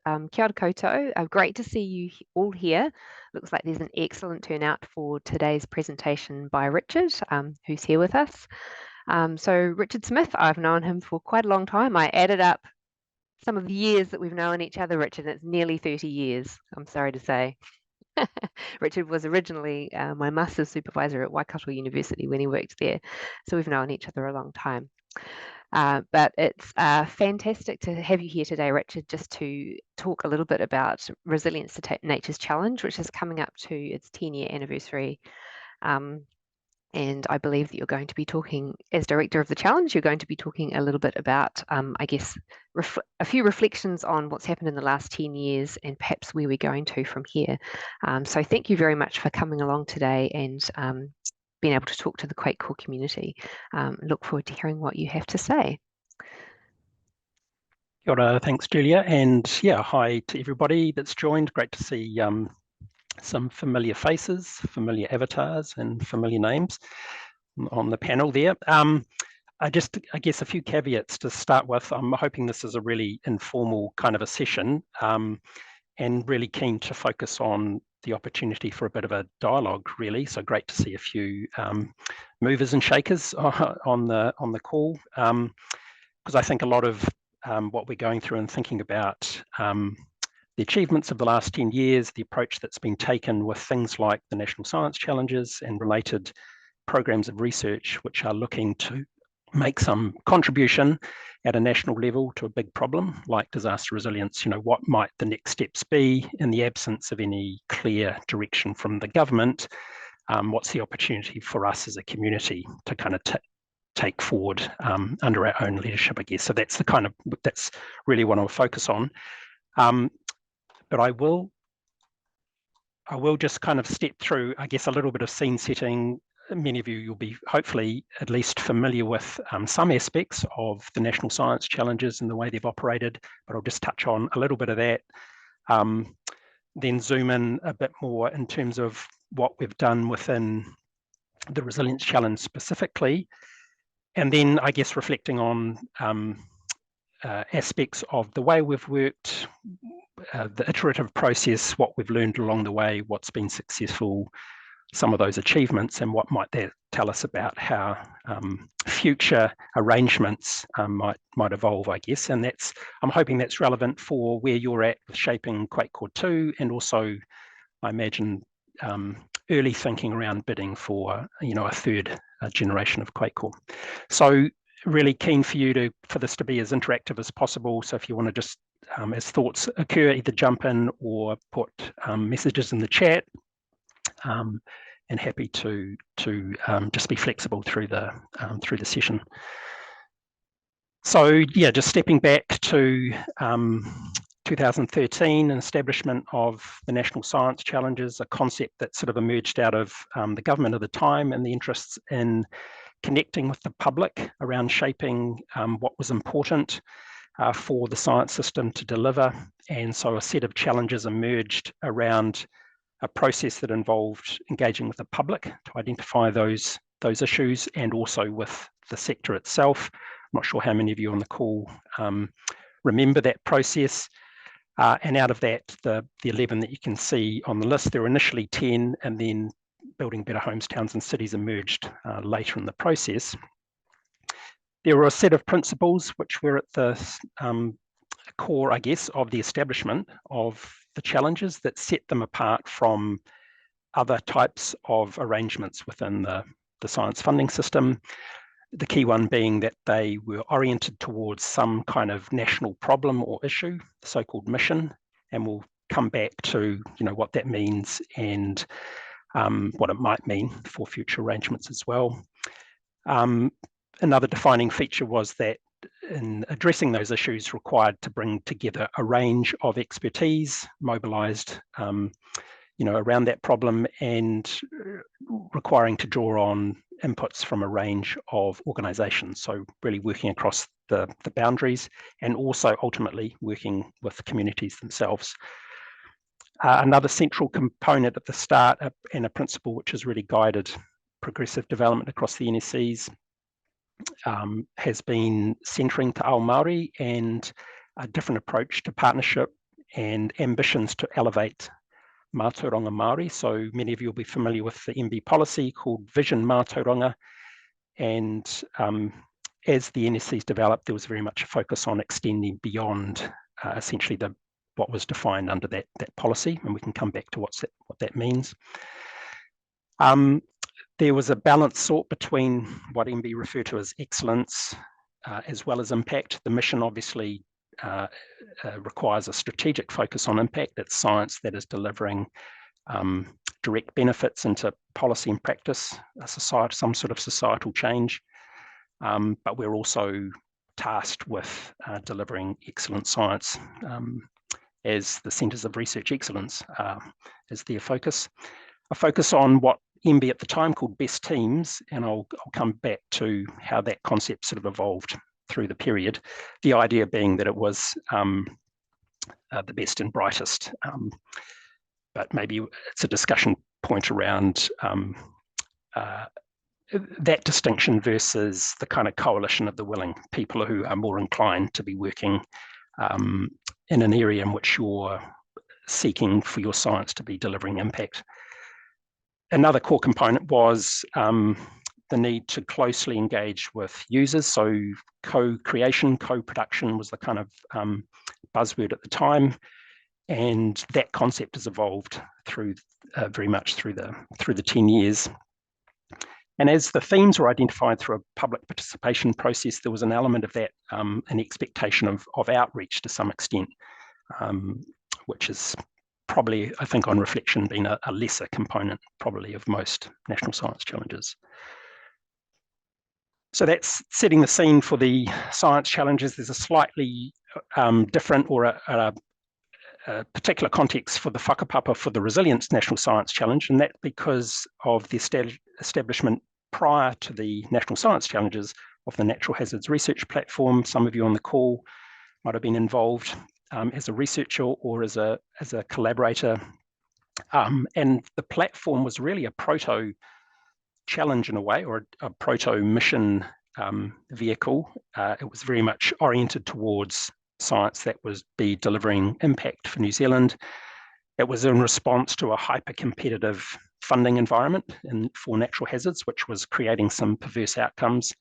Kia ora koutou. Great to see you all here. Looks like there's an excellent turnout for today's presentation by Richard, who's here with us. So Richard Smith, I've known him for quite a long time. I added up some of the years that we've known each other, Richard, and it's nearly 30 years, I'm sorry to say. Richard was originally my master's supervisor at Waikato University when he worked there, so we've known each other a long time. But it's fantastic to have you here today, Richard, just to talk a little bit about Resilience Nature's Challenge, which is coming up to its 10-year anniversary. And I believe that you're going to be talking, as director of the challenge, you're going to be talking a little bit about, I guess, a few reflections on what's happened in the last 10 years and perhaps where we're going to from here. So thank you very much for coming along today and being able to talk to the QuakeCoRE community. Look forward to hearing what you have to say. Kia ora, thanks, Julia. And yeah, hi to everybody that's joined. Great to see some familiar faces, familiar avatars and familiar names on the panel there. I guess a few caveats to start with. I'm hoping this is a really informal kind of a session and really keen to focus on the opportunity for a bit of a dialogue, really. So great to see a few movers and shakers on the call, because I think a lot of what we're going through and thinking about the achievements of the last 10 years, the approach that's been taken with things like the National Science Challenges and related programs of research, which are looking to make some contribution at a national level to a big problem like disaster resilience. You know, what might the next steps be in the absence of any clear direction from the government? What's the opportunity for us as a community to kind of take forward under our own leadership, I guess. So that's that's really what I'll focus on. But I will just kind of step through, I guess, a little bit of scene setting. Many of you will be hopefully at least familiar with some aspects of the National Science Challenges and the way they've operated, but I'll just touch on a little bit of that. Then zoom in a bit more in terms of what we've done within the Resilience Challenge specifically. And then I guess reflecting on aspects of the way we've worked, the iterative process, what we've learned along the way, what's been successful, some of those achievements, and what might that tell us about how future arrangements might evolve, I guess. And I'm hoping that's relevant for where you're at with shaping QuakeCoRE 2, and also, I imagine, early thinking around bidding for a third generation of QuakeCoRE. So really keen for this to be as interactive as possible. So if you want to just, as thoughts occur, either jump in or put messages in the chat, and happy to just be flexible through the session. So yeah, just stepping back to 2013, an establishment of the National Science Challenges, a concept that sort of emerged out of the government at the time and the interests in connecting with the public around shaping what was important for the science system to deliver. And so a set of challenges emerged around a process that involved engaging with the public to identify those issues, and also with the sector itself. I'm not sure how many of you on the call remember that process. And out of that, the 11 that you can see on the list, there were initially 10, and then Building Better Homes, Towns and Cities emerged later in the process. There were a set of principles which were at the core, I guess, of the establishment of the challenges that set them apart from other types of arrangements within the science funding system. The key one being that they were oriented towards some kind of national problem or issue, the so-called mission, and we'll come back to what that means and what it might mean for future arrangements as well. Another defining feature was that in addressing those issues required to bring together a range of expertise mobilised around that problem, and requiring to draw on inputs from a range of organisations. So really working across the boundaries, and also ultimately working with communities themselves. Another central component at the start, and a principle which has really guided progressive development across the NSCs, has been centering Te Ao Māori and a different approach to partnership and ambitions to elevate mātauranga Māori. So many of you will be familiar with the MB policy called Vision Mātauranga. And as the NSCs developed, there was very much a focus on extending beyond essentially what was defined under that policy, and we can come back to what that means. There was a balance sought between what MB referred to as excellence as well as impact. The mission obviously requires a strategic focus on impact. It's science that is delivering direct benefits into policy and practice, some sort of societal change. But we're also tasked with delivering excellent science as the Centres of Research Excellence is their focus. A focus on what MB at the time called best teams, and I'll come back to how that concept sort of evolved through the period. The idea being that it was the best and brightest, but maybe it's a discussion point around that distinction versus the kind of coalition of the willing, people who are more inclined to be working in an area in which you're seeking for your science to be delivering impact. Another core component was the need to closely engage with users. So co-creation, co-production was the kind of buzzword at the time, and that concept has evolved through very much through the 10 years. And as the themes were identified through a public participation process, there was an element of that, an expectation of outreach to some extent, which is probably, I think on reflection, been a lesser component probably of most national science challenges. So that's setting the scene for the science challenges. There's a slightly different or a particular context for the whakapapa for the Resilience National Science Challenge, and that because of the establishment prior to the National Science Challenges of the Natural Hazards Research Platform. Some of you on the call might have been involved as a researcher or as a collaborator. And the platform was really a proto challenge in a way, or a proto mission vehicle. It was very much oriented towards science that was delivering impact for New Zealand. It was in response to a hyper-competitive funding environment for natural hazards, which was creating some perverse outcomes.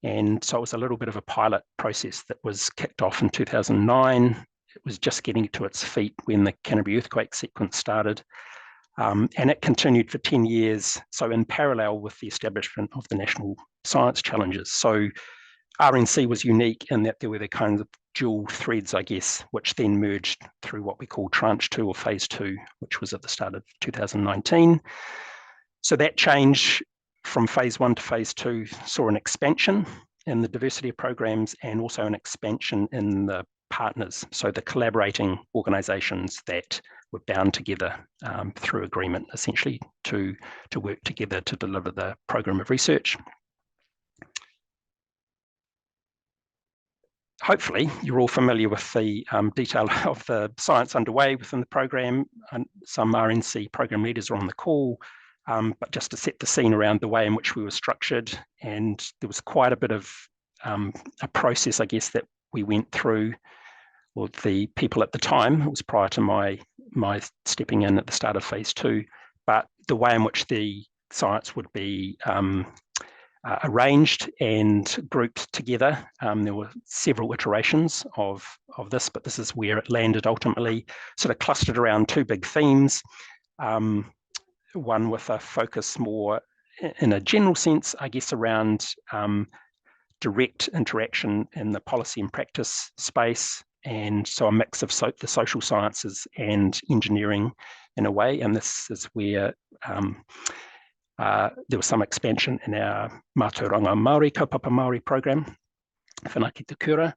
And so it was a little bit of a pilot process that was kicked off in 2009. It was just getting to its feet when the Canterbury earthquake sequence started. And it continued for 10 years, so in parallel with the establishment of the National Science Challenges. So RNC was unique in that there were the kinds of dual threads, I guess, which then merged through what we call Tranche 2 or Phase 2, which was at the start of 2019. So that change from Phase 1 to Phase 2 saw an expansion in the diversity of programs and also an expansion in the partners, so the collaborating organisations that were bound together through agreement, essentially, to work together to deliver the program of research. Hopefully, you're all familiar with the detail of the science underway within the program, and some RNC program leaders are on the call, but just to set the scene around the way in which we were structured, and there was quite a bit of a process, I guess, that we went through, or the people at the time. It was prior to my stepping in at the start of Phase 2, but the way in which the science would be arranged and grouped together. There were several iterations of this, but this is where it landed ultimately, sort of clustered around two big themes. One with a focus more in a general sense, I guess, around direct interaction in the policy and practice space, and so a mix of the social sciences and engineering in a way. And this is where there was some expansion in our mātauranga Māori, kaupapa Māori program, Whanaki Te Kura.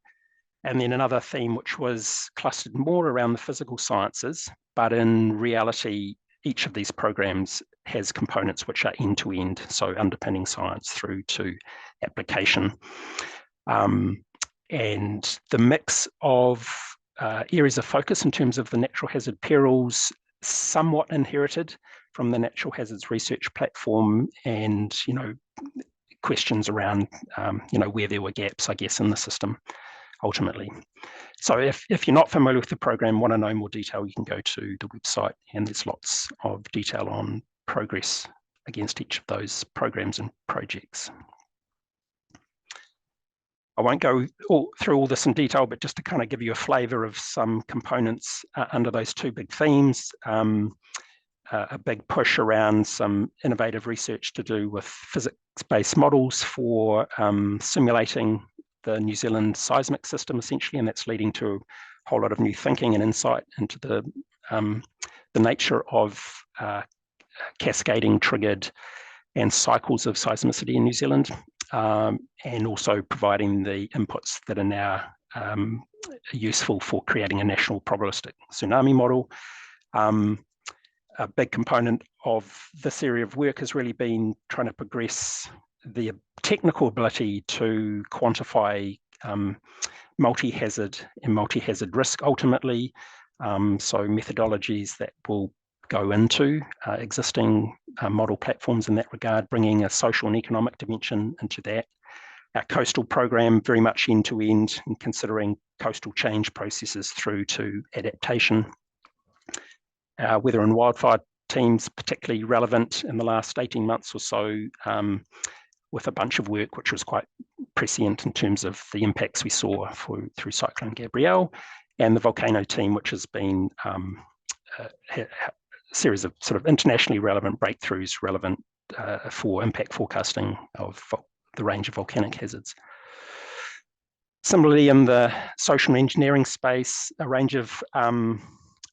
And then another theme which was clustered more around the physical sciences, but in reality, each of these programs has components which are end-to-end, so underpinning science through to application. And the mix of areas of focus in terms of the natural hazard perils somewhat inherited from the Natural Hazards Research Platform, and questions around where there were gaps, I guess, in the system. ultimately. So if you're not familiar with the program, want to know more detail, you can go to the website, and there's lots of detail on progress against each of those programs and projects. I won't go through all this in detail, but just to kind of give you a flavour of some components under those two big themes. A big push around some innovative research to do with physics-based models for simulating the New Zealand seismic system, essentially, and that's leading to a whole lot of new thinking and insight into the nature of cascading, triggered, and cycles of seismicity in New Zealand, and also providing the inputs that are now useful for creating a national probabilistic tsunami model. A big component of this area of work has really been trying to progress the technical ability to quantify multi-hazard and multi-hazard risk ultimately. So methodologies that will go into existing model platforms in that regard, bringing a social and economic dimension into that. Our coastal program very much end-to-end and considering coastal change processes through to adaptation. Weather and wildfire teams particularly relevant in the last 18 months or so, with a bunch of work which was quite prescient in terms of the impacts we saw through Cyclone Gabrielle, and the volcano team, which has been a series of sort of internationally relevant breakthroughs relevant for impact forecasting of the range of volcanic hazards. Similarly, in the social engineering space, a range of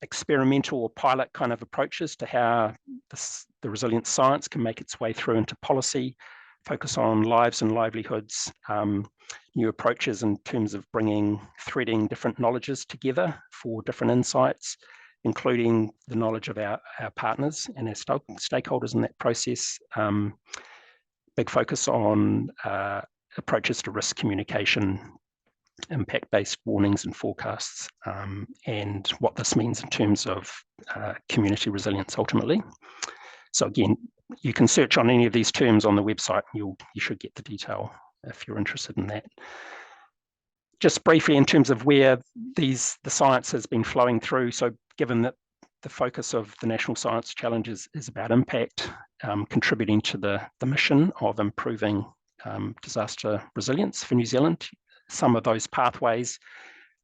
experimental or pilot kind of approaches to how the resilience science can make its way through into policy, focus on lives and livelihoods, new approaches in terms of threading different knowledges together for different insights, including the knowledge of our partners and our stakeholders in that process. Big focus on approaches to risk communication, impact-based warnings and forecasts, and what this means in terms of community resilience ultimately. So again, you can search on any of these terms on the website. You should get the detail if you're interested in that. Just briefly in terms of where the science has been flowing through. So given that the focus of the National Science Challenges is about impact, contributing to the mission of improving disaster resilience for New Zealand, some of those pathways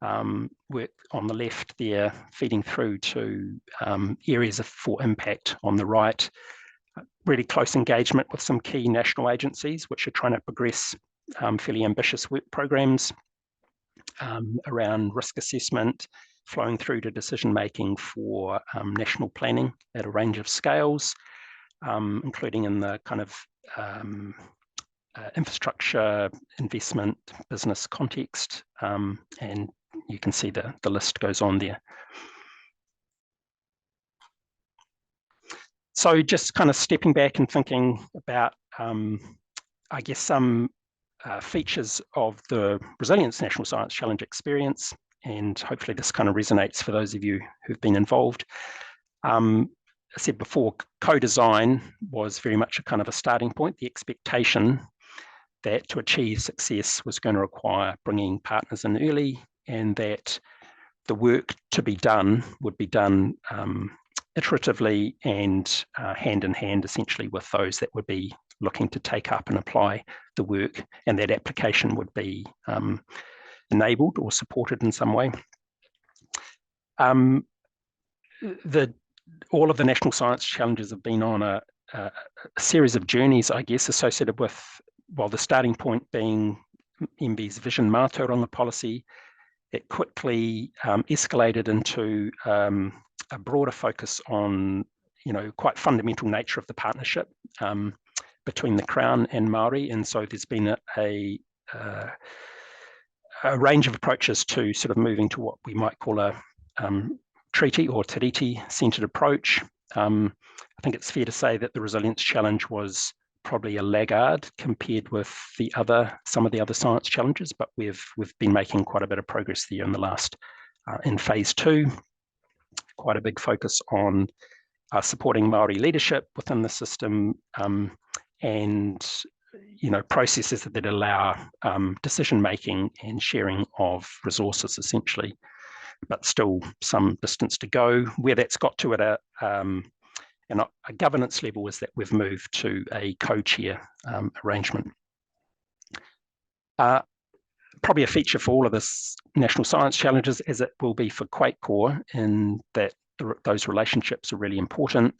work on the left there, feeding through to areas for impact on the right. Really close engagement with some key national agencies, which are trying to progress fairly ambitious work programs around risk assessment, flowing through to decision-making for national planning at a range of scales, including in the kind of infrastructure, investment, business context, and you can see the list goes on there. So just kind of stepping back and thinking about, I guess, some features of the Resilience National Science Challenge experience, and hopefully this kind of resonates for those of you who've been involved. I said before, co-design was very much a kind of a starting point, the expectation that to achieve success was going to require bringing partners in early, and that the work to be done would be done iteratively and hand in hand, essentially, with those that would be looking to take up and apply the work, and that application would be enabled or supported in some way. All of the National Science Challenges have been on a series of journeys, I guess, associated with, well, the starting point being MB's vision mātauranga policy. It quickly escalated into a broader focus on, quite fundamental nature of the partnership between the Crown and Māori, and so there's been a range of approaches to sort of moving to what we might call a treaty or tiriti-centred approach. I think it's fair to say that the Resilience Challenge was probably a laggard compared with some of the other science challenges, but we've been making quite a bit of progress there in the last, in phase 2, quite a big focus on supporting Māori leadership within the system, and processes that allow decision making and sharing of resources, essentially, but still some distance to go. Where that's got to at a governance level is that we've moved to a co-chair arrangement. Probably a feature for all of this national science challenges, as it will be for QuakeCoRE, in that those relationships are really important.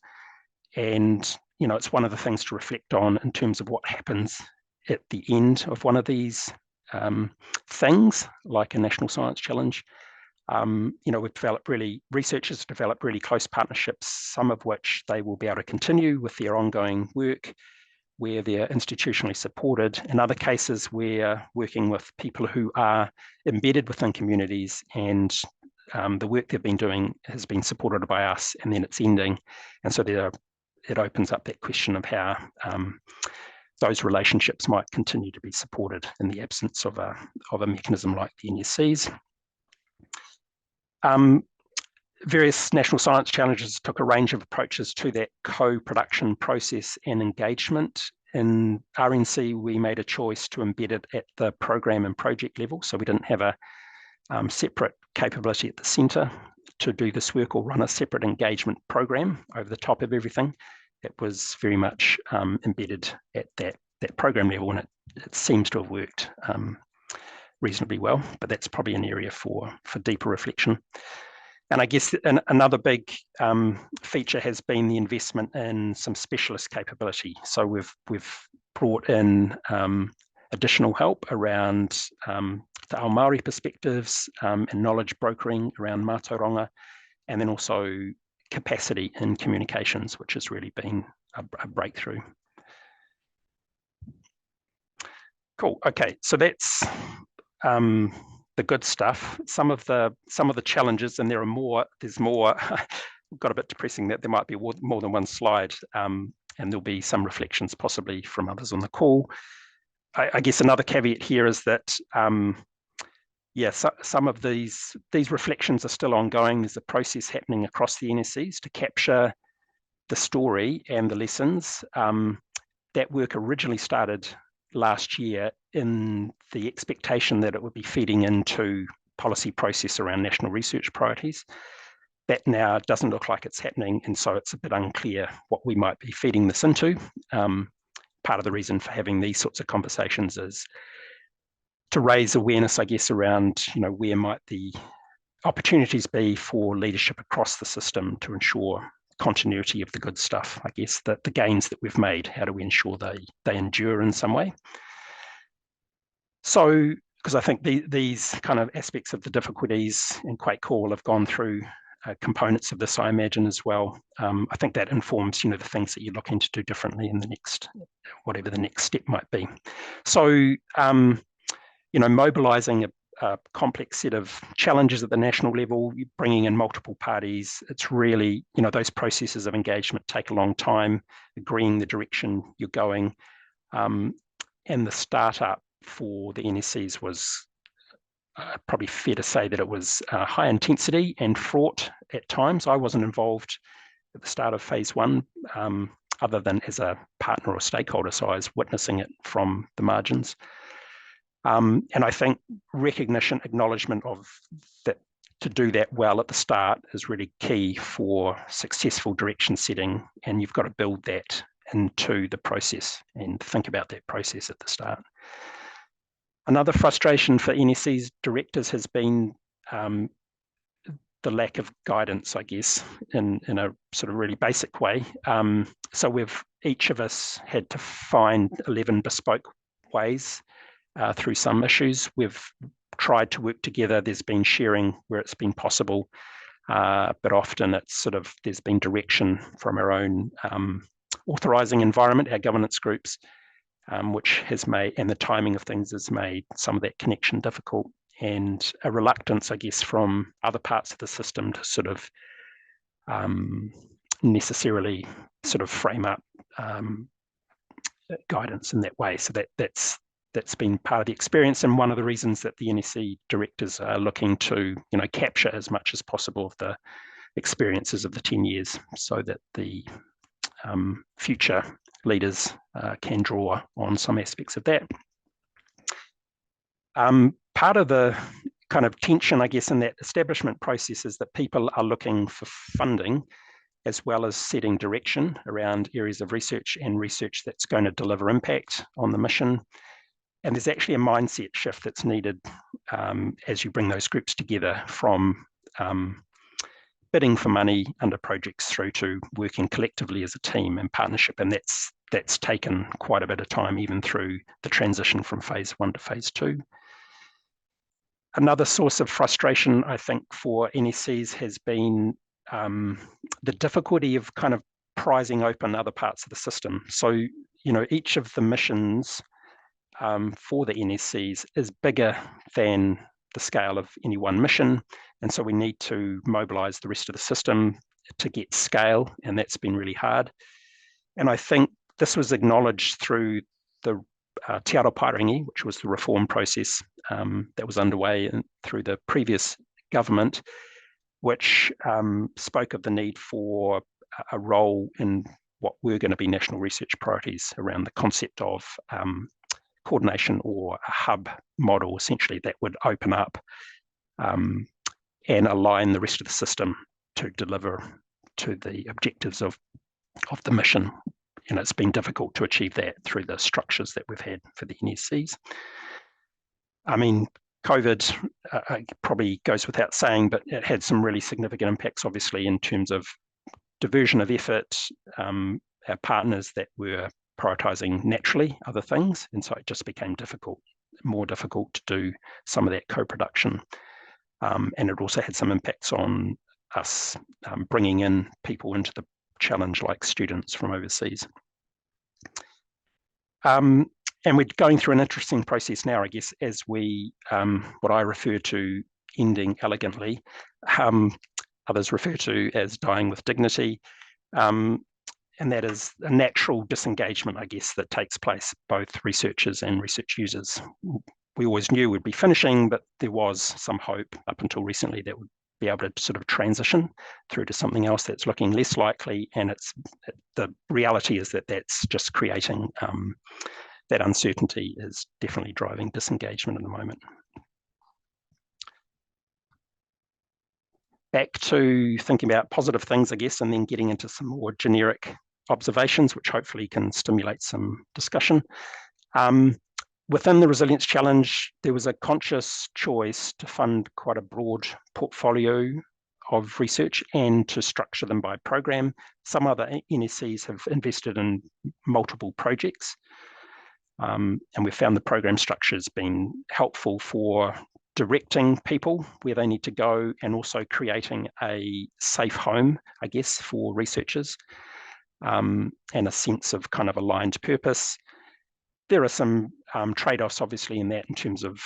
And, it's one of the things to reflect on in terms of what happens at the end of one of these things, like a national science challenge. We've developed researchers developed really close partnerships, some of which they will be able to continue with their ongoing work, where they're institutionally supported. In other cases, we're working with people who are embedded within communities, and the work they've been doing has been supported by us, and then it's ending. And so it opens up that question of how those relationships might continue to be supported in the absence of a mechanism like the NSCs. Various national science challenges took a range of approaches to that co-production process and engagement. In RNC, we made a choice to embed it at the program and project level, so we didn't have a separate capability at the centre to do this work or run a separate engagement program over the top of everything. It was very much embedded at that program level, and it seems to have worked reasonably well, but that's probably an area for deeper reflection. And I guess another big feature has been the investment in some specialist capability. So we've brought in additional help around the Māori perspectives and knowledge brokering around mātauranga, and then also capacity in communications, which has really been a breakthrough. Cool. Okay, so that's the good stuff. Some of the challenges, and there's more. Got a bit depressing that there might be more than one slide, and there'll be some reflections possibly from others on the call. I guess another caveat here is that some of these reflections are still ongoing. There's a process happening across the NSCs to capture the story and the lessons. That work originally started last year in the expectation that it would be feeding into policy process around national research priorities. That now doesn't look like it's happening, and so it's a bit unclear what we might be feeding this into. Part of the reason for having these sorts of conversations is to raise awareness, I guess, around where might the opportunities be for leadership across the system to ensure continuity of the good stuff. I guess that the gains that we've made, how do we ensure they endure in some way? So, because I think these kind of aspects of the difficulties in QuakeCoRE have gone through components of this, I imagine, as well. I think that informs, the things that you're looking to do differently in the next, whatever the next step might be. So, mobilising a complex set of challenges at the national level, bringing in multiple parties. It's really, those processes of engagement take a long time, agreeing the direction you're going. And the startup for the NSCs was probably fair to say that it was high intensity and fraught at times. I wasn't involved at the start of phase one, other than as a partner or stakeholder, so I was witnessing it from the margins. And I think recognition, acknowledgement of that, to do that well at the start is really key for successful direction setting, and you've got to build that into the process and think about that process at the start. Another frustration for NSC's directors has been the lack of guidance, I guess, in a sort of really basic way. So each of us had to find 11 bespoke ways through some issues. We've tried to work together. There's been sharing where it's been possible, but often it's there's been direction from our own authorising environment, our governance groups, which has made, and the timing of things has made some of that connection difficult, and a reluctance, I guess, from other parts of the system to necessarily frame up guidance in that way. So that's been part of the experience, and one of the reasons that the NSC directors are looking to capture as much as possible of the experiences of the 10 years, so that the future leaders can draw on some aspects of that. Part of the kind of tension, I guess, in that establishment process is that people are looking for funding as well as setting direction around areas of research and research that's going to deliver impact on the mission. And there's actually a mindset shift that's needed as you bring those groups together, from bidding for money under projects through to working collectively as a team and partnership. And that's taken quite a bit of time, even through the transition from phase 1 to phase 2. Another source of frustration, I think, for NSCs has been the difficulty of kind of prizing open other parts of the system. So, each of the missions for the NSCs is bigger than the scale of any one mission. And so we need to mobilise the rest of the system to get scale, and that's been really hard. And I think this was acknowledged through the Te Aotearoa, which was the reform process that was underway through the previous government, which spoke of the need for a role in what were going to be national research priorities around the concept of coordination, or a hub model, essentially, that would open up and align the rest of the system to deliver to the objectives of the mission. And it's been difficult to achieve that through the structures that we've had for the NSCs. I mean, COVID probably goes without saying, but it had some really significant impacts, obviously, in terms of diversion of effort, our partners that were prioritising naturally other things, and so it just became more difficult to do some of that co-production. And it also had some impacts on us bringing in people into the challenge, like students from overseas. And we're going through an interesting process now, I guess, as we, what I refer to ending elegantly, others refer to as dying with dignity. And that is a natural disengagement, I guess, that takes place, both researchers and research users. We always knew we'd be finishing, but there was some hope up until recently that we'd be able to sort of transition through to something else that's looking less likely. And the reality is that that's just creating, that uncertainty is definitely driving disengagement at the moment. Back to thinking about positive things, I guess, and then getting into some more generic observations, which hopefully can stimulate some discussion. Within the Resilience Challenge, there was a conscious choice to fund quite a broad portfolio of research and to structure them by program. Some other NSCs have invested in multiple projects, and we've found the program structure has been helpful for directing people where they need to go, and also creating a safe home, I guess, for researchers, and a sense of kind of aligned purpose. There are some trade-offs, obviously, in that, in terms of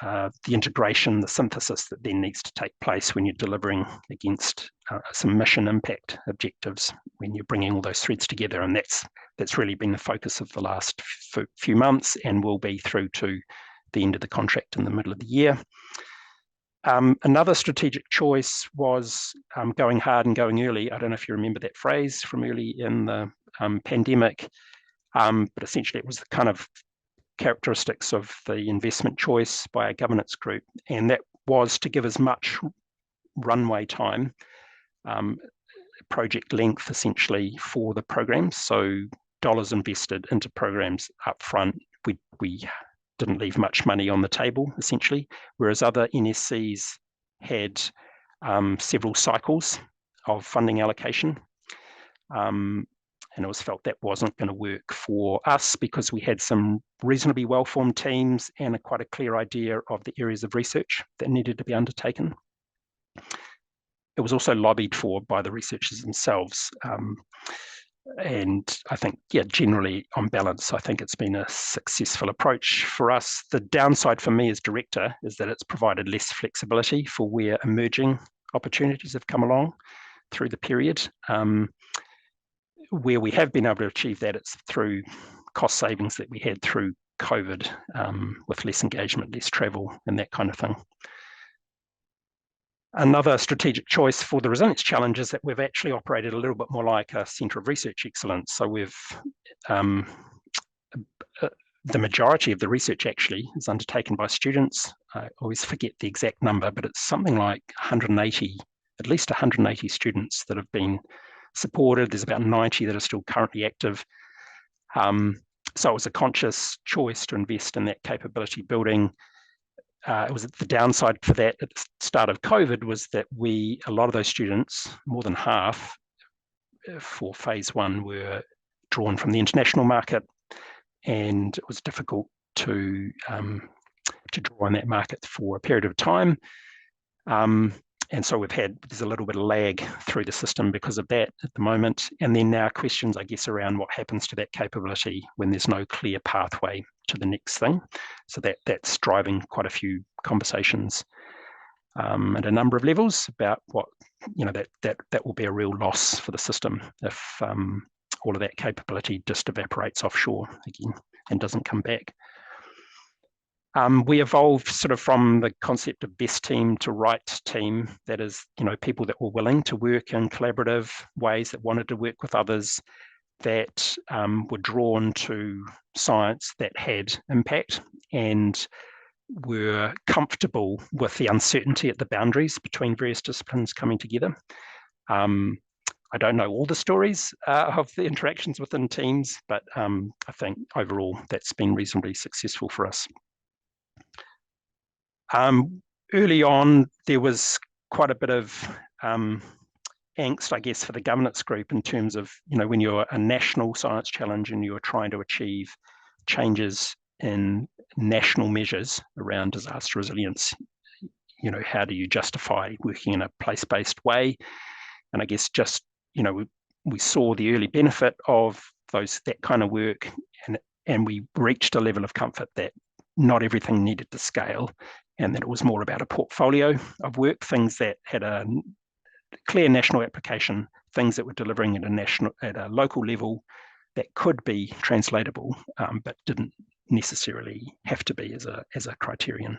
the integration, the synthesis that then needs to take place when you're delivering against some mission impact objectives, when you're bringing all those threads together. And that's really been the focus of the last few months, and will be through to the end of the contract in the middle of the year. Another strategic choice was going hard and going early. I don't know if you remember that phrase from early in the pandemic, but essentially it was the kind of characteristics of the investment choice by our governance group, and that was to give as much runway time, project length essentially, for the programs. So dollars invested into programs up front, we didn't leave much money on the table, essentially, whereas other NSCs had several cycles of funding allocation. And it was felt that wasn't going to work for us, because we had some reasonably well-formed teams and quite a clear idea of the areas of research that needed to be undertaken. It was also lobbied for by the researchers themselves. And I think, yeah, generally on balance, I think it's been a successful approach for us. The downside for me as director is that it's provided less flexibility for where emerging opportunities have come along through the period. Where we have been able to achieve that, it's through cost savings that we had through COVID, with less engagement, less travel, and that kind of thing. Another strategic choice for the Resilience Challenge is that we've actually operated a little bit more like a centre of research excellence. So we've, the majority of the research actually is undertaken by students. I always forget the exact number, but it's something like 180, at least 180 students that have been supported. There's about 90 that are still currently active. So it was a conscious choice to invest in that capability building. It was the downside for that at the start of COVID was that a lot of those students, more than half for phase one, were drawn from the international market, and it was difficult to draw on that market for a period of time. And so there's a little bit of lag through the system because of that at the moment. And then now questions, I guess, around what happens to that capability when there's no clear pathway to the next thing. So that's driving quite a few conversations at a number of levels about what, that will be a real loss for the system if all of that capability just evaporates offshore again and doesn't come back. We evolved sort of from the concept of best team to right team. That is, people that were willing to work in collaborative ways, that wanted to work with others, that were drawn to science that had impact and were comfortable with the uncertainty at the boundaries between various disciplines coming together. I don't know all the stories of the interactions within teams, but I think overall that's been reasonably successful for us. Early on, there was quite a bit of angst, I guess, for the governance group in terms of, when you're a national science challenge and you're trying to achieve changes in national measures around disaster resilience, how do you justify working in a place-based way? And I guess just, we saw the early benefit of that kind of work, and we reached a level of comfort that not everything needed to scale, and that it was more about a portfolio of work, things that had a clear national application, things that were delivering at a local level that could be translatable, but didn't necessarily have to be as a criterion.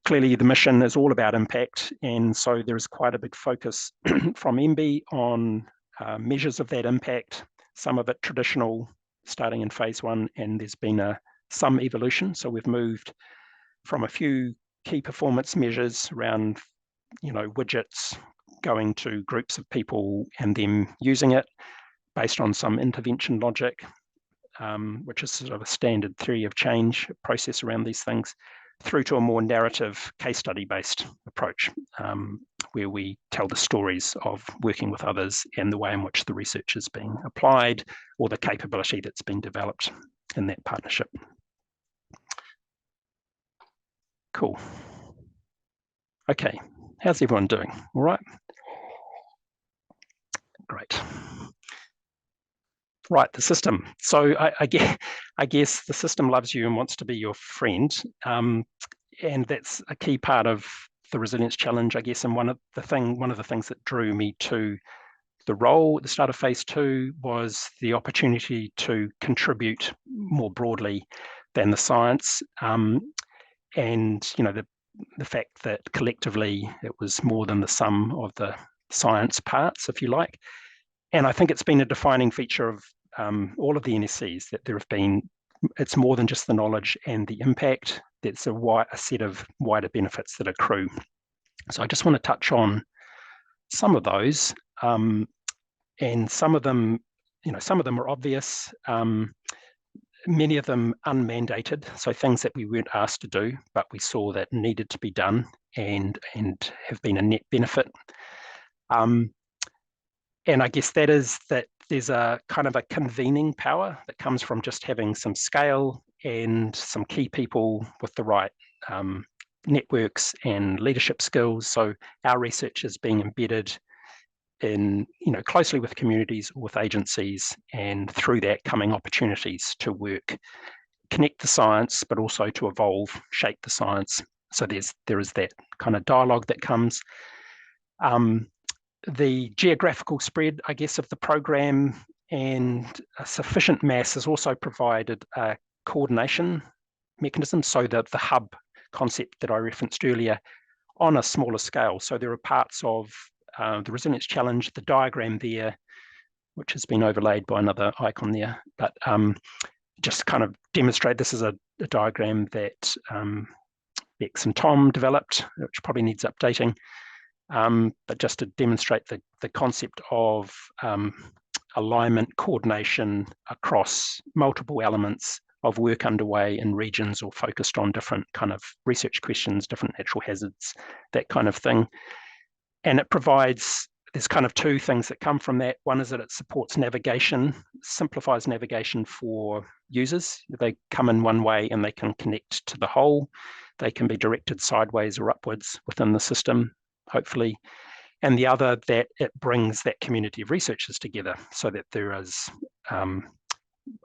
Clearly, the mission is all about impact, and so there is quite a big focus from MB on measures of that impact, some of it traditional, starting in phase one, and there's been some evolution. So we've moved from a few key performance measures around, widgets, going to groups of people and them using it based on some intervention logic, which is sort of a standard theory of change process around these things, through to a more narrative case study based approach, where we tell the stories of working with others and the way in which the research is being applied or the capability that's been developed in that partnership. Cool. Okay, how's everyone doing? All right? Great. Right, the system. So I guess the system loves you and wants to be your friend. And that's a key part of the Resilience Challenge, I guess. And one of the things that drew me to the role at the start of phase two was the opportunity to contribute more broadly than the science. And the fact that collectively it was more than the sum of the science parts, if you like. And I think it's been a defining feature of all of the NSCs that it's more than just the knowledge and the impact. There's a set of wider benefits that accrue. So I just want to touch on some of those, and some of them are obvious, many of them unmandated, so things that we weren't asked to do, but we saw that needed to be done and have been a net benefit. And I guess that is that there's a kind of a convening power that comes from just having some scale and some key people with the right networks and leadership skills. So our research is being embedded in, closely with communities, with agencies, and through that coming opportunities to work, connect the science, but also to evolve, shape the science. So there is that kind of dialogue that comes. The geographical spread, I guess, of the program and a sufficient mass has also provided a coordination mechanism so that the hub concept that I referenced earlier on a smaller scale. So there are parts of the Resilience Challenge, the diagram there, which has been overlaid by another icon there, but just kind of demonstrate this is a diagram that Bex and Tom developed, which probably needs updating, but just to demonstrate the concept of alignment, coordination across multiple elements of work underway in regions or focused on different kind of research questions, different natural hazards, that kind of thing. And it provides, there's kind of two things that come from that. One is that it supports navigation, simplifies navigation for users. They come in one way and they can connect to the whole. They can be directed sideways or upwards within the system, hopefully. And the other, that it brings that community of researchers together so that there is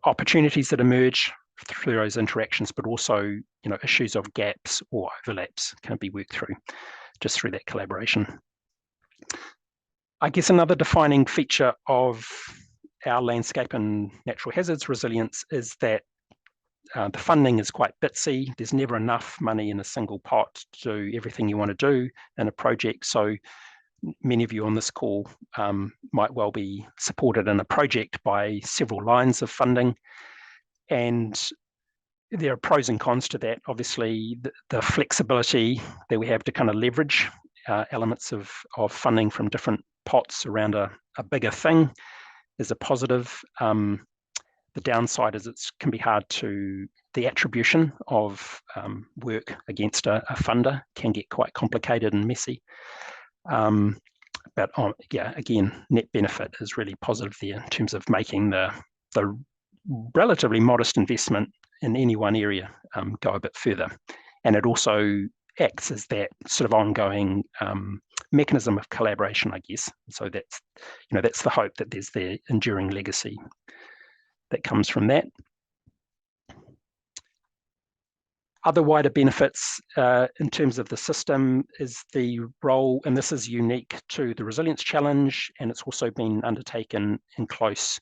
opportunities that emerge through those interactions, but also, issues of gaps or overlaps can be worked through just through that collaboration. I guess another defining feature of our landscape and natural hazards resilience is that the funding is quite bitsy. There's never enough money in a single pot to do everything you want to do in a project. So many of you on this call might well be supported in a project by several lines of funding. And there are pros and cons to that. Obviously, the flexibility that we have to kind of leverage elements of funding from different pots around a bigger thing is a positive. The downside is it can be hard to, the attribution of work against a funder can get quite complicated and messy. But yeah, again, net benefit is really positive there in terms of making the relatively modest investment in any one area go a bit further. And it also acts as that sort of ongoing mechanism of collaboration, I guess. So that's, that's the hope, that there's the enduring legacy that comes from that. Other wider benefits in terms of the system is the role, and this is unique to the Resilience Challenge, and it's also been undertaken in close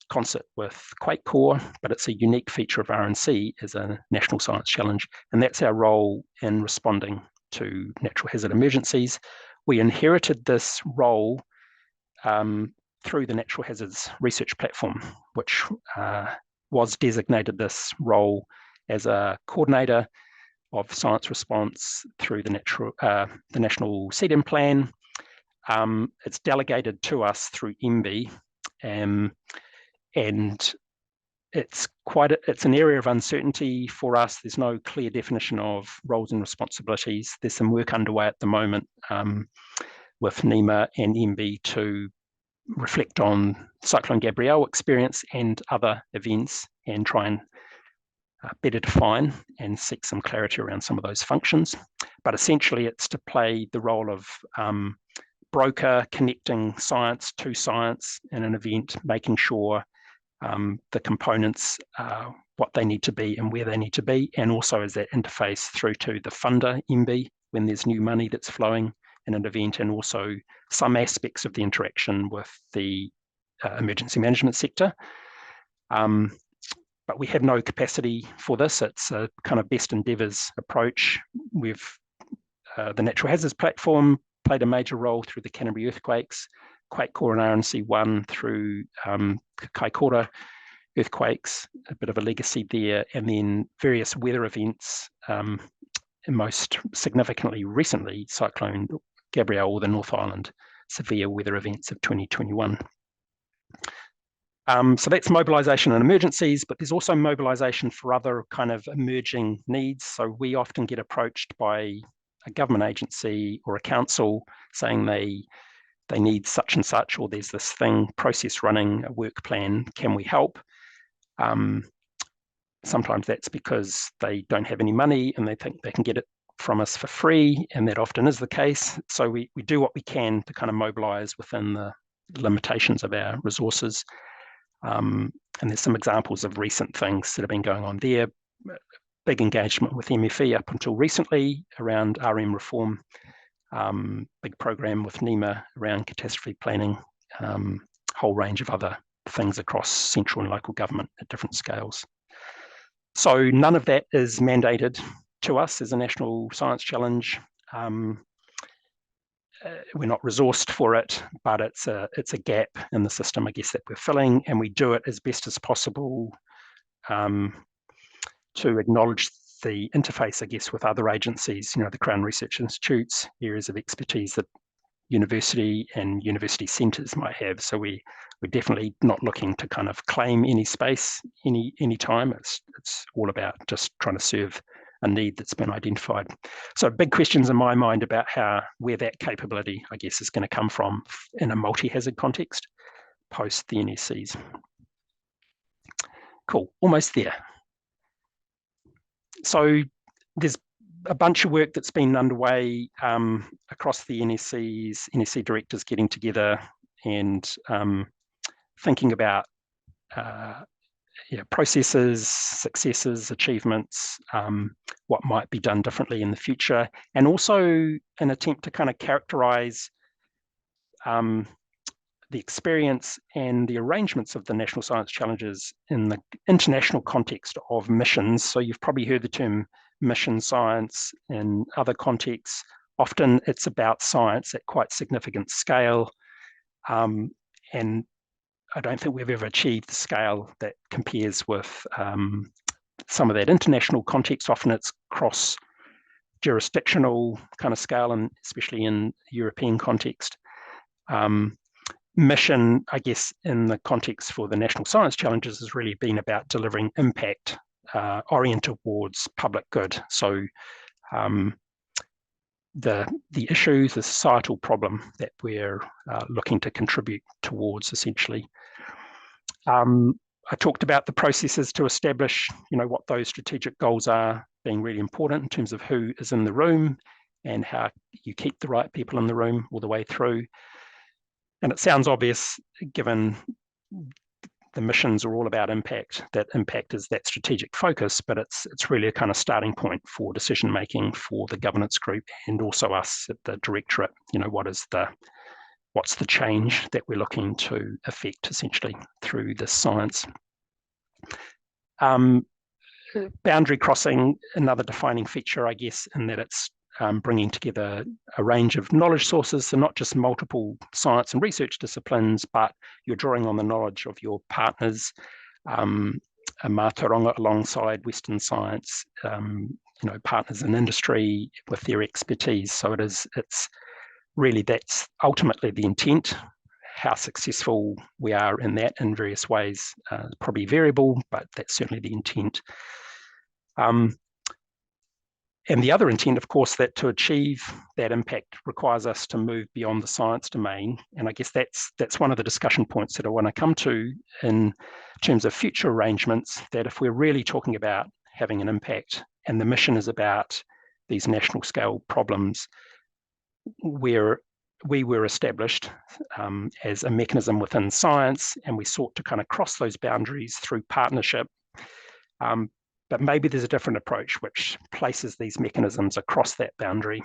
concert with QuakeCoRE, but it's a unique feature of RNC as a national science challenge, and that's our role in responding to natural hazard emergencies. We inherited this role through the Natural Hazards Research Platform, which was designated this role as a coordinator of science response through the National CDM Plan. It's delegated to us through MB, and it's an area of uncertainty for us. There's no clear definition of roles and responsibilities. There's some work underway at the moment with NEMA and MB to reflect on Cyclone Gabrielle experience and other events and try and better define and seek some clarity around some of those functions. But essentially it's to play the role of broker, connecting science to science in an event, making sure the components what they need to be and where they need to be, and also as that interface through to the funder, MB, when there's new money that's flowing in an event, and also some aspects of the interaction with the emergency management sector. But we have no capacity for this. It's a kind of best endeavours approach. We've the Natural Hazards Platform played a major role through the Canterbury earthquakes, QuakeCoRE and RNC1 through Kaikoura earthquakes, a bit of a legacy there, and then various weather events, and most significantly recently, Cyclone Gabrielle or the North Island severe weather events of 2021. So that's mobilisation and emergencies, but there's also mobilisation for other kind of emerging needs. So we often get approached by a government agency or a council saying they need such and such, or there's this process running, a work plan, can we help? Sometimes that's because they don't have any money and they think they can get it from us for free, and that often is the case. So we do what we can to kind of mobilise within the limitations of our resources. And there's some examples of recent things that have been going on there. Big engagement with MFE up until recently around RM reform, big program with NEMA around catastrophe planning, whole range of other things across central and local government at different scales. So none of that is mandated to us as a national science challenge. We're not resourced for it, but it's a gap in the system, I guess, that we're filling, and we do it as best as possible to acknowledge the interface, I guess, with other agencies, the Crown Research Institutes, areas of expertise that university and university centres might have. So we're definitely not looking to kind of claim any space any time. It's all about just trying to serve a need that's been identified. So big questions in my mind about where that capability, I guess, is going to come from in a multi-hazard context post the NSCs. Cool, almost there. So there's a bunch of work that's been underway across the NSCs, NSC directors getting together and thinking about processes, successes, achievements, what might be done differently in the future, and also an attempt to kind of characterise the experience and the arrangements of the national science challenges in the international context of missions. So you've probably heard the term mission science in other contexts. Often it's about science at quite significant scale. And I don't think we've ever achieved the scale that compares with some of that international context. Often it's cross-jurisdictional kind of scale, and especially in European context. Mission, I guess, in the context for the national science challenges has really been about delivering impact oriented towards public good. So the issue, the societal problem that we're looking to contribute towards, essentially. I talked about the processes to establish, what those strategic goals are, being really important in terms of who is in the room and how you keep the right people in the room all the way through. And it sounds obvious, given the missions are all about impact, that impact is that strategic focus, but it's really a kind of starting point for decision making for the governance group and also us at the directorate. What's the change that we're looking to effect, essentially, through this science. Boundary crossing, another defining feature, I guess, in that it's bringing together a range of knowledge sources, so not just multiple science and research disciplines, but you're drawing on the knowledge of your partners, a mātauranga alongside Western science, partners in industry with their expertise. So it's really, that's ultimately the intent. How successful we are in that in various ways, probably variable, but that's certainly the intent. And the other intent, of course, that to achieve that impact requires us to move beyond the science domain. And I guess that's one of the discussion points that I want to come to in terms of future arrangements, that if we're really talking about having an impact and the mission is about these national scale problems, where we were established as a mechanism within science, and we sought to kind of cross those boundaries through partnership. But maybe there's a different approach which places these mechanisms across that boundary,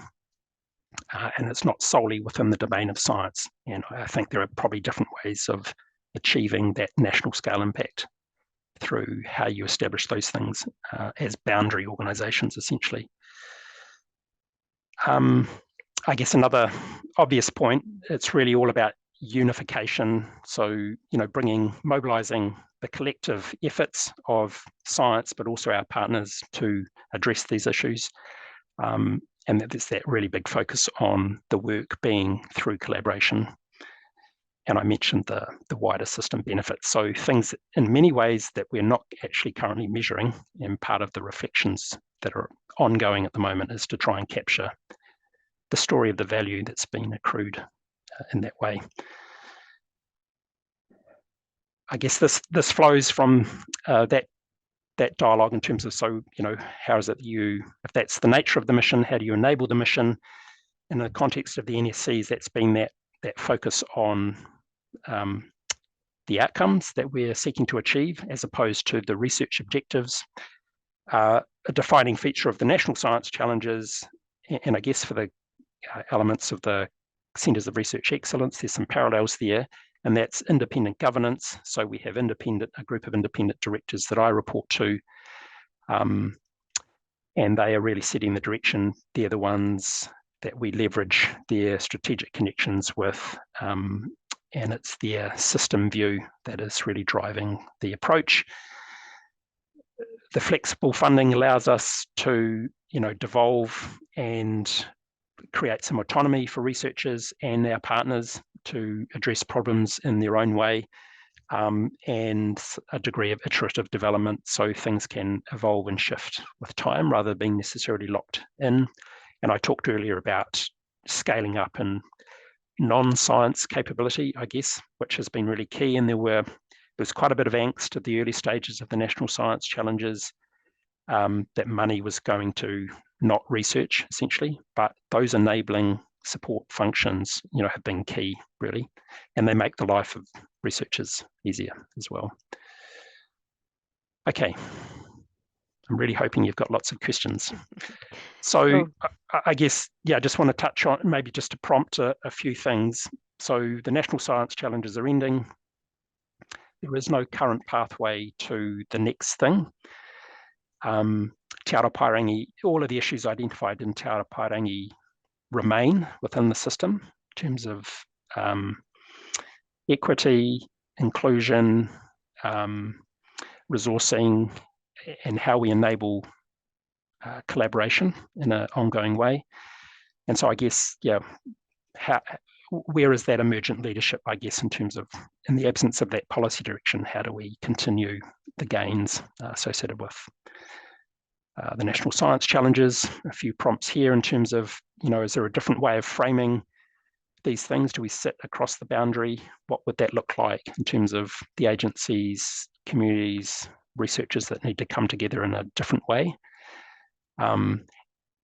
and it's not solely within the domain of science. And I think there are probably different ways of achieving that national scale impact through how you establish those things as boundary organisations, essentially. I guess another obvious point, it's really all about unification. So, mobilising the collective efforts of science, but also our partners to address these issues. And there's that really big focus on the work being through collaboration. And I mentioned the wider system benefits. So things in many ways that we're not actually currently measuring, and part of the reflections that are ongoing at the moment is to try and capture the story of the value that's been accrued in that way. I guess this flows from that dialogue in terms of, so, how is it if that's the nature of the mission, how do you enable the mission? In the context of the NSCs, that's been that focus on the outcomes that we're seeking to achieve as opposed to the research objectives. A defining feature of the national science challenges, and I guess for the elements of the Centres of Research Excellence, there's some parallels there, and that's independent governance. So we have a group of independent directors that I report to. and they are really setting the direction. They're the ones that we leverage their strategic connections with, and it's their system view that is really driving the approach. The flexible funding allows us to, devolve and create some autonomy for researchers and our partners to address problems in their own way, and a degree of iterative development so things can evolve and shift with time rather than being necessarily locked in. And I talked earlier about scaling up and non-science capability, I guess, which has been really key. And there was quite a bit of angst at the early stages of the National Science Challenges, that money was going to not research, essentially, but those enabling support functions, have been key, really, and they make the life of researchers easier as well. Okay, I'm really hoping you've got lots of questions. So cool. I guess, I just want to touch on, maybe just to prompt a few things. So the National Science Challenges are ending. There is no current pathway to the next thing. Te Aotearoa, all of the issues identified in Te Aotearoa remain within the system in terms of equity, inclusion, resourcing, and how we enable collaboration in an ongoing way. And so I guess, where is that emergent leadership, I guess, in terms of, in the absence of that policy direction, how do we continue the gains associated with the National Science Challenges? A few prompts here in terms of, is there a different way of framing these things? Do we sit across the boundary? What would that look like in terms of the agencies, communities, researchers that need to come together in a different way?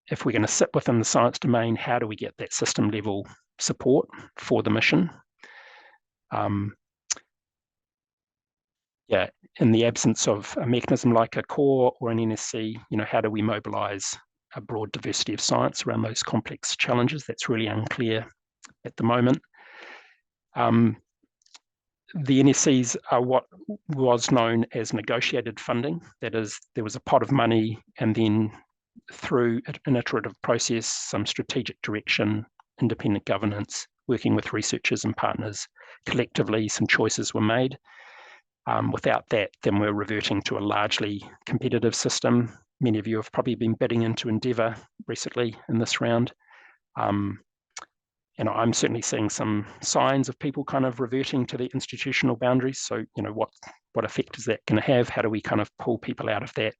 If we're going to sit within the science domain, how do we get that system level support for the mission? In the absence of a mechanism like a core or an NSC, how do we mobilise a broad diversity of science around those complex challenges? That's really unclear at the moment. The NSCs are what was known as negotiated funding. That is, there was a pot of money, and then through an iterative process, some strategic direction, independent governance, working with researchers and partners, collectively some choices were made. Without that, then we're reverting to a largely competitive system. Many of you have probably been bidding into Endeavour recently in this round. And I'm certainly seeing some signs of people kind of reverting to the institutional boundaries. So, what effect is that going to have? How do we kind of pull people out of that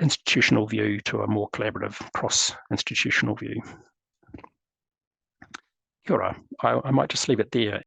institutional view to a more collaborative cross-institutional view? Kia ora. I might just leave it there.